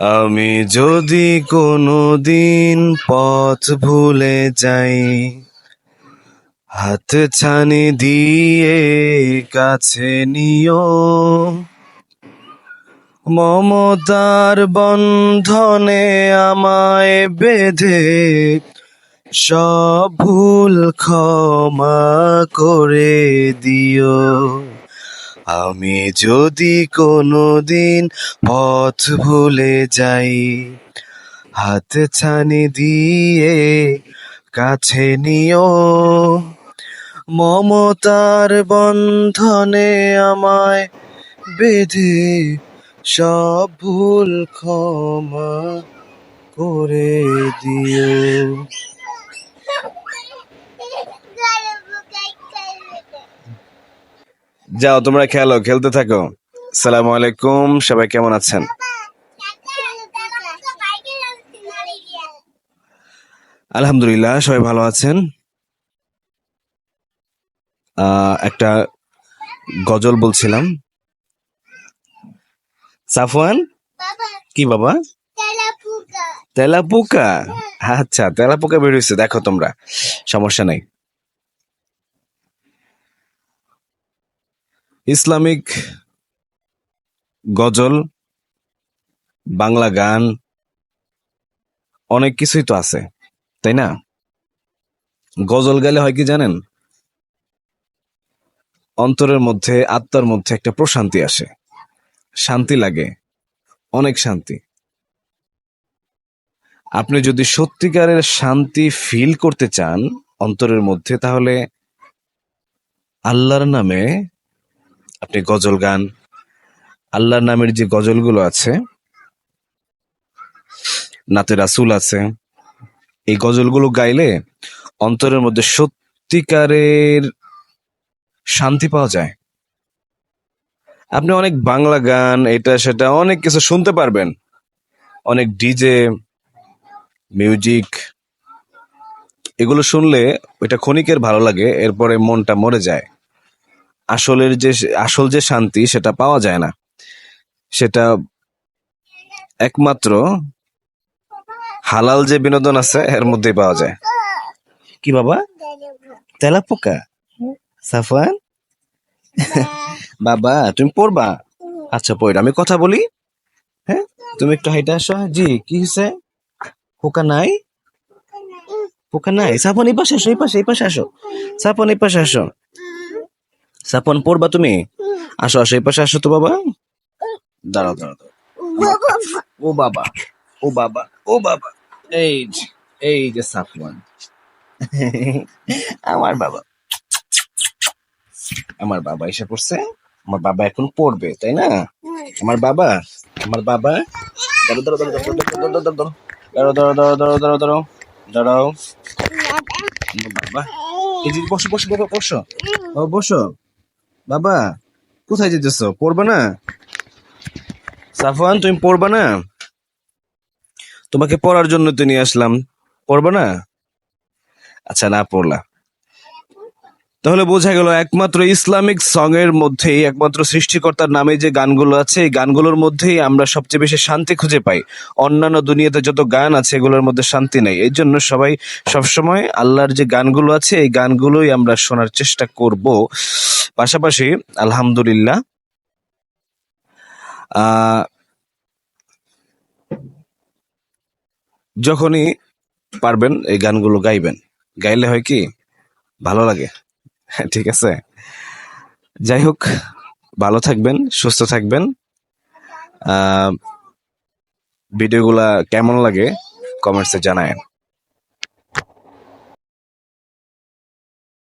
আমি যদি কোনোদিন পথ ভুলে যাই, হাত ছানি দিয়ে কাছে নিও, মমতার বন্ধনে আমায় বেঁধে সব ভুল ক্ষমা করে দিও। আমি যদি কোনোদিন পথ ভুলে যাই, হাত ছানি দিয়ে কাছে নিও, মমতার বন্ধনে আমায় বেঁধে সব ভুল ক্ষমা করে দিও। যাও তোমরা খেলো, খেলতে থাকো। আসসালামু আলাইকুম, সবাই কেমন আছেন? আলহামদুলিল্লাহ, সবাই ভালো আছেন। একটা গজল বলছিলাম। সাফওয়ান, কি বাবা? তেলাপোকা। আচ্ছা, তেলাপোকা বের হয়েছে, দেখো তোমরা, সমস্যা নাই। ইসলামিক গজল, বাংলা গান, অনেক কিছুই তো আছে, তাই না? গজল গাইলে হয় কি জানেন? অন্তরের মধ্যে, আত্মার মধ্যে একটা প্রশান্তি আসে, শান্তি লাগে, অনেক শান্তি। আপনি যদি সত্যিকারের শান্তি ফিল করতে চান অন্তরের মধ্যে, তাহলে আল্লাহর নামে আপনি গজল গান। আল্লাহর নামের যে গজলগুলো আছে, নাতে রাসূল আছে, এই গজলগুলো গাইলে অন্তরের মধ্যে সত্যিকারের শান্তি পাওয়া যায়। আপনি অনেক বাংলা গান, এটা সেটা অনেক কিছু শুনতে পারবেন, অনেক ডিজে মিউজিক, এগুলো শুনলে ওইটা ক্ষণিকের ভালো লাগে, এরপরে মনটা মরে যায়। আসল যে শান্তি, সেটা পাওয়া যায় না। সেটা একমাত্র হালাল যে বিনোদন আছে এর মধ্যেই পাওয়া যায়। কি বাবা? তেলাপোকা? সাফওয়ান, বাবা তুমি পড়বা? আচ্ছা পড়, আমি কথা বলি। হ্যাঁ, তুমি একটু হাইটা আসো। জি, কি হয়েছে? পোকা নাই? পোকা নাই? সাপন এই পাশে আসো, এই পাশে, এই পাশে আসো। সাপন এই পাশে আসো। সাপন পড়বা তুমি? আসো আসো, এই পাশে আসো তো বাবা। দাঁড়াও দাঁড়াও দাঁড়াও। ও বাবা, ও বাবা, ও বাবা। এই যে সাফওয়ান, আমার বাবা, আমার বাবা এসে পড়ছে। আমার বাবা এখন পড়বে, তাই না? আমার বাবা, আমার বাবা। দাঁড়াও দাঁড়াও দাঁড়াও দাঁড়াও দাঁড়াও দাঁড়াও দাঁড়াও দাঁড়াও দাঁড়াও দাঁড়াও দাঁড়াও দাঁড়াও। আমার বাবা, এই যে বসো বসো বাবা, বসো। ও বসো। বাবা কোথায় যেতেছো? পড়বে না? সাফওয়ান তুমি পড়বে না? তোমাকে পড়ার জন্য তো নিয়ে আসলাম, পড়বে না? আচ্ছা, না পড়লা। তাহলে বোঝা গেল একমাত্র ইসলামিক সং এর মধ্যেই, একমাত্র সৃষ্টিকর্তার নামে যে গানগুলো আছে, এই গানগুলোর মধ্যেই আমরা সবচেয়ে বেশি শান্তি খুঁজে পাই। অন্যান্য দুনিয়াতে যত গান আছে এগুলোর মধ্যে শান্তি নেই। এই জন্য সবাই সবসময় আল্লাহর যে গানগুলো আছে এই গানগুলোই আমরা শোনার চেষ্টা করব। পাশাপাশি আলহামদুলিল্লাহ, আহ যখনই পারবেন এই গানগুলো গাইবেন। গাইলে হয় কি, ভালো লাগে। ঠিক আছে, যাই হোক, ভালো থাকবেন, সুস্থ থাকবেন। ভিডিওগুলা কেমন লাগে কমেন্টসে জানায়েন।